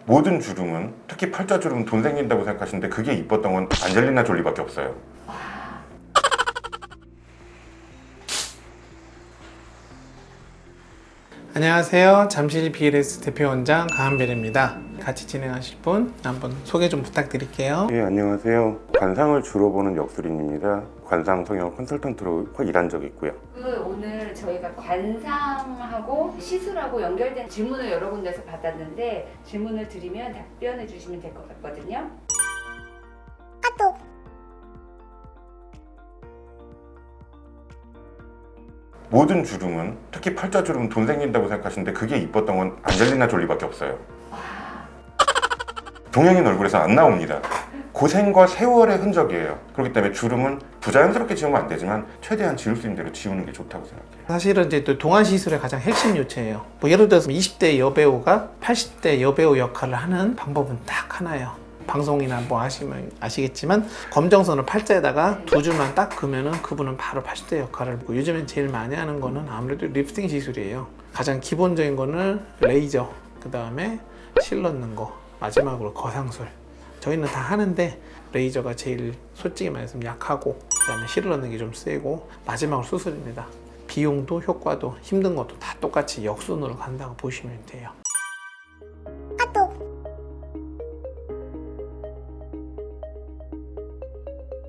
모든 주름은, 특히 팔자 주름은 돈 생긴다고 생각하시는데 그게 이뻤던 건 안젤리나 졸리밖에 없어요. 안녕하세요. 잠실 BLS 대표원장 강한별입니다. 같이 진행하실 분 한번 소개 좀 부탁드릴게요. 예, 안녕하세요. 관상을 주로 보는 역술인입니다. 관상 성형 컨설턴트로 일한 적이 있고요. 오늘 저희가 관상하고 시술하고 연결된 질문을 여러 군데서 받았는데 질문을 드리면 답변해 주시면 될 것 같거든요. 모든 주름은, 특히 팔자 주름은 돈 생긴다고 생각하시는데 그게 이뻤던 건 안젤리나 졸리밖에 없어요. 동양인 얼굴에서 안 나옵니다. 고생과 세월의 흔적이에요. 그렇기 때문에 주름은 부자연스럽게 지우면 안 되지만 최대한 지울 수 있는 대로 지우는 게 좋다고 생각해요. 사실은 이제 또 동안 시술의 가장 핵심 요체예요. 뭐 예를 들어서 20대 여배우가 80대 여배우 역할을 하는 방법은 딱 하나예요. 방송이나 뭐 하시면 아시겠지만 검정선을 팔자에다가 두 줄만 딱 그으면은 그분은 바로 80대 역할을 보고, 요즘엔 제일 많이 하는 거는 아무래도 리프팅 시술이에요. 가장 기본적인 거는 레이저, 그 다음에 실 넣는 거, 마지막으로 거상술. 저희는 다 하는데 레이저가 제일 솔직히 말해서 약하고, 그 다음에 실을 넣는 게 좀 세고, 마지막으로 수술입니다. 비용도 효과도 힘든 것도 다 똑같이 역순으로 간다고 보시면 돼요.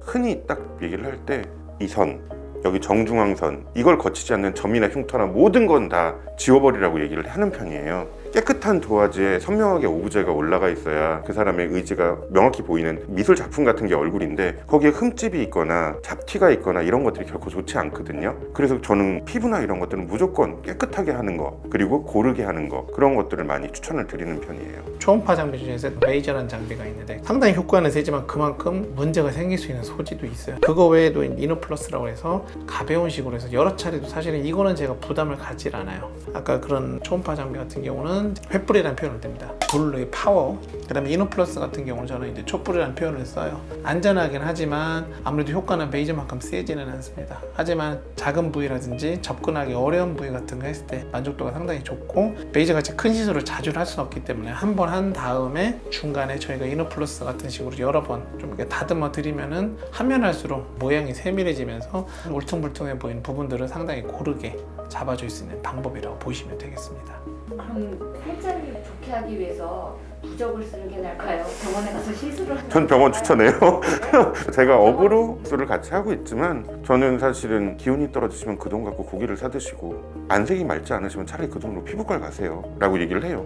흔히 딱 얘기를 할 때 이 선, 여기 정중앙선, 이걸 거치지 않는 점이나 흉터나 모든 건 다 지워버리라고 얘기를 하는 편이에요. 깨끗한 도화지에 선명하게 오브제가 올라가 있어야 그 사람의 의지가 명확히 보이는 미술 작품 같은 게 얼굴인데, 거기에 흠집이 있거나 잡티가 있거나 이런 것들이 결코 좋지 않거든요. 그래서 저는 피부나 이런 것들은 무조건 깨끗하게 하는 거, 그리고 고르게 하는 거, 그런 것들을 많이 추천을 드리는 편이에요. 초음파 장비 중에서 레이저라는 장비가 있는데 상당히 효과는 세지만 그만큼 문제가 생길 수 있는 소지도 있어요. 그거 외에도 이노플러스라고 해서 가벼운 식으로 해서 여러 차례도, 사실은 이거는 제가 부담을 갖질 않아요. 아까 그런 초음파 장비 같은 경우는 횃불이라는 표현을 듭니다. 불의 파워. 그 다음에 이노플러스 같은 경우는 저는 이제 촛불이라는 표현을 써요. 안전하긴 하지만 아무래도 효과는 레이저만큼 세지는 않습니다. 하지만 작은 부위라든지 접근하기 어려운 부위 같은 거 했을 때 만족도가 상당히 좋고, 레이저같이 큰 시술을 자주 할 수는 없기 때문에 한 번 한 다음에 중간에 저희가 이노플러스 같은 식으로 여러 번 좀 이렇게 다듬어 드리면은 하면 할수록 모양이 세밀해지면서 울퉁불퉁해 보이는 부분들을 상당히 고르게 잡아줄 수 있는 방법이라고 보시면 되겠습니다. 그럼 팔자를 좋게 하기 위해서 부적을 쓰는 게 나을까요? 병원에 가서 시술을 하는 전 병원 게 추천해요. 나을까요? 제가 업으로 술을 같이 하고 있지만, 저는 사실은 기운이 떨어지시면 그 돈 갖고 고기를 사 드시고, 안색이 맑지 않으시면 차라리 그 돈으로 피부과 가세요 라고 얘기를 해요.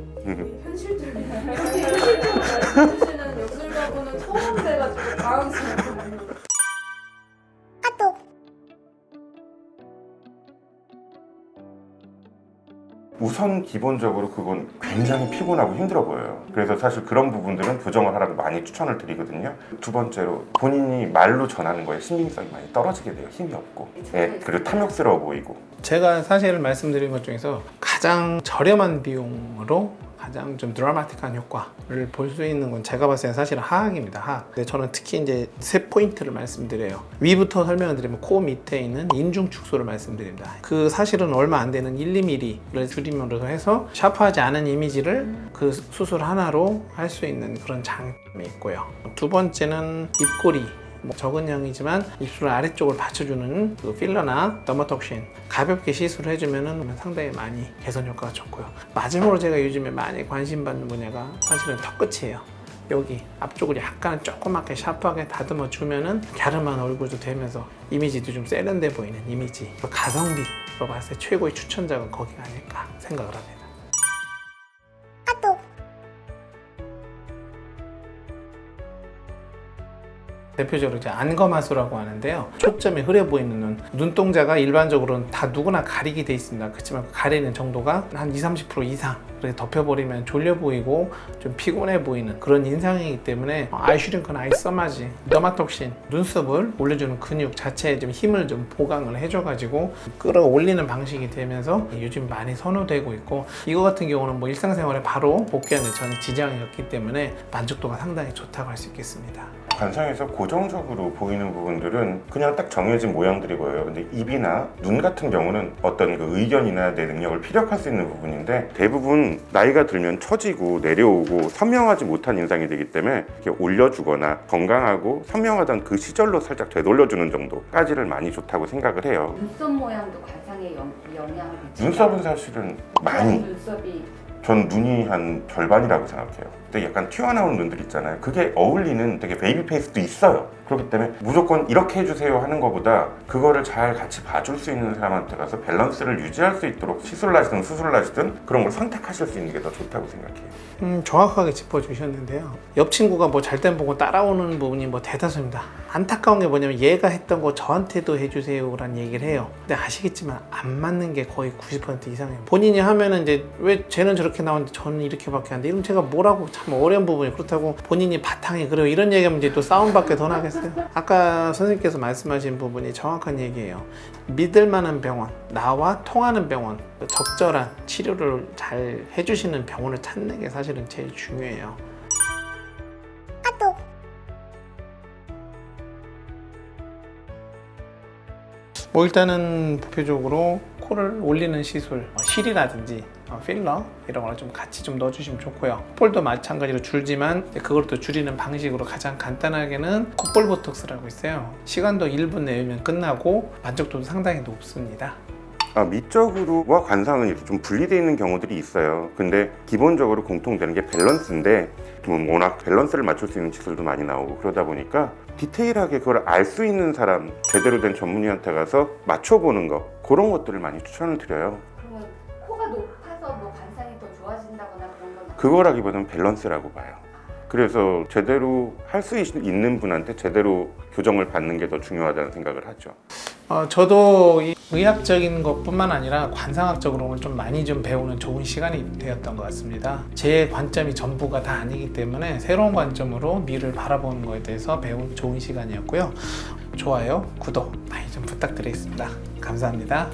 현실적이야. 현실은 역술가고는 처음 돼가지고 당황스러워. 우선 기본적으로 그건 굉장히 피곤하고 힘들어 보여요. 그래서 사실 그런 부분들은 부정을 하라고 많이 추천을 드리거든요. 두 번째로, 본인이 말로 전하는 거에 신빙성이 많이 떨어지게 돼요. 힘이 없고. 예, 그리고 탐욕스러워 보이고. 제가 사실 말씀드린 것 중에서 가장 저렴한 비용으로 가장 좀 드라마틱한 효과를 볼 수 있는 건 제가 봤을 때는 사실은 하악입니다. 하악. 근데 저는 특히 이제 세 포인트를 말씀드려요. 위부터 설명을 드리면 코 밑에 있는 인중 축소를 말씀드립니다. 그 사실은 얼마 안 되는 1, 2mm를 줄임으로 해서 샤프하지 않은 이미지를 그 수술 하나로 할 수 있는 그런 장점이 있고요. 두 번째는 입꼬리. 적은 양이지만 입술 아래쪽을 받쳐주는 그 필러나 더머톡신 가볍게 시술을 해주면 상당히 많이 개선 효과가 좋고요. 마지막으로 제가 요즘에 많이 관심 받는 분야가 사실은 턱끝이에요. 여기 앞쪽을 약간 조그맣게 샤프하게 다듬어 주면은 갸름한 얼굴도 되면서 이미지도 좀 세련돼 보이는 이미지, 가성비로 봤을 때 최고의 추천자가 거기가 아닐까 생각을 합니다. 대표적으로 이제 안검하수라고 하는데요. 초점이 흐려 보이는 눈, 눈동자가 일반적으로는 다 누구나 가리게 돼 있습니다. 그렇지만 그 가리는 정도가 한 20-30% 이상 그렇게 덮여버리면 졸려 보이고 좀 피곤해 보이는 그런 인상이기 때문에 아이슈링크나 아이서마지, 더마톡신, 눈썹을 올려주는 근육 자체에 좀 힘을 좀 보강을 해줘가지고 끌어올리는 방식이 되면서 요즘 많이 선호되고 있고, 이거 같은 경우는 뭐 일상생활에 바로 복귀하는 전 지장이 없기 때문에 만족도가 상당히 좋다고 할 수 있겠습니다. 관상에서 고정적으로 보이는 부분들은 그냥 딱 정해진 모양들이 보여요. 근데 입이나 눈 같은 경우는 어떤 그 의견이나 내 능력을 피력할 수 있는 부분인데 대부분 나이가 들면 처지고 내려오고 선명하지 못한 인상이 되기 때문에 이렇게 올려주거나 건강하고 선명하던 그 시절로 살짝 되돌려주는 정도까지를 많이 좋다고 생각을 해요. 눈썹 모양도 관상에 영향을 미치죠. 눈썹은 사실은 많이, 눈썹이 전 눈이 한 절반이라고 생각해요. 근데 약간 튀어나오는 눈들 있잖아요. 그게 어울리는 되게 베이비 페이스도 있어요. 그렇기 때문에 무조건 이렇게 해주세요 하는 것보다 그거를 잘 같이 봐줄 수 있는 사람한테 가서 밸런스를 유지할 수 있도록 시술을 하시든 수술을 하시든 그런 걸 선택하실 수 있는 게 더 좋다고 생각해요. 정확하게 짚어주셨는데요. 옆 친구가 뭐 잘 때 보고 따라오는 부분이 뭐 대다수입니다. 안타까운 게 뭐냐면 얘가 했던 거 저한테도 해주세요라는 얘기를 해요. 근데 아시겠지만 안 맞는 게 거의 90% 이상이에요. 본인이 하면은 이제 왜 쟤는 저렇게 나오는데 저는 이렇게밖에 안 돼? 이러면 제가 뭐라고 참 어려운 부분이 그렇다고 본인이 바탕이 그래요. 이런 얘기하면 이제 또 싸움밖에 더 나겠어요. 아까 선생님께서 말씀하신 부분이 정확한 얘기예요. 믿을 만한 병원, 나와 통하는 병원, 적절한 치료를 잘 해주시는 병원을 찾는 게 사실은 제일 중요해요. 뭐 일단은 대표적으로 코를 올리는 시술, 실이라든지 필러 이런 거를 좀 같이 좀 넣어주시면 좋고요. 콧볼도 마찬가지로 줄지만 그걸 또 줄이는 방식으로 가장 간단하게는 콧볼 보톡스라고 있어요. 시간도 1분 내외면 끝나고 만족도도 상당히 높습니다. 미적으로와 관상은 이렇게 좀 분리되어 있는 경우들이 있어요. 근데 기본적으로 공통되는 게 밸런스인데 워낙 밸런스를 맞출 수 있는 시술도 많이 나오고 그러다 보니까 디테일하게 그걸 알 수 있는 사람, 제대로 된 전문의한테 가서 맞춰보는 거 그런 것들을 많이 추천을 드려요. 그러면 코가 높아서 뭐 관상이 더 좋아진다거나 그런 건 그거라기보다는 밸런스라고 봐요. 그래서 제대로 할 수 있는 분한테 제대로 교정을 받는 게 더 중요하다는 생각을 하죠. 저도 이 의학적인 것뿐만 아니라 관상학적으로 좀 많이 좀 배우는 좋은 시간이 되었던 것 같습니다. 제 관점이 전부가 다 아니기 때문에 새로운 관점으로 미를 바라보는 것에 대해서 배운 좋은 시간이었고요. 좋아요, 구독 많이 좀 부탁드리겠습니다. 감사합니다.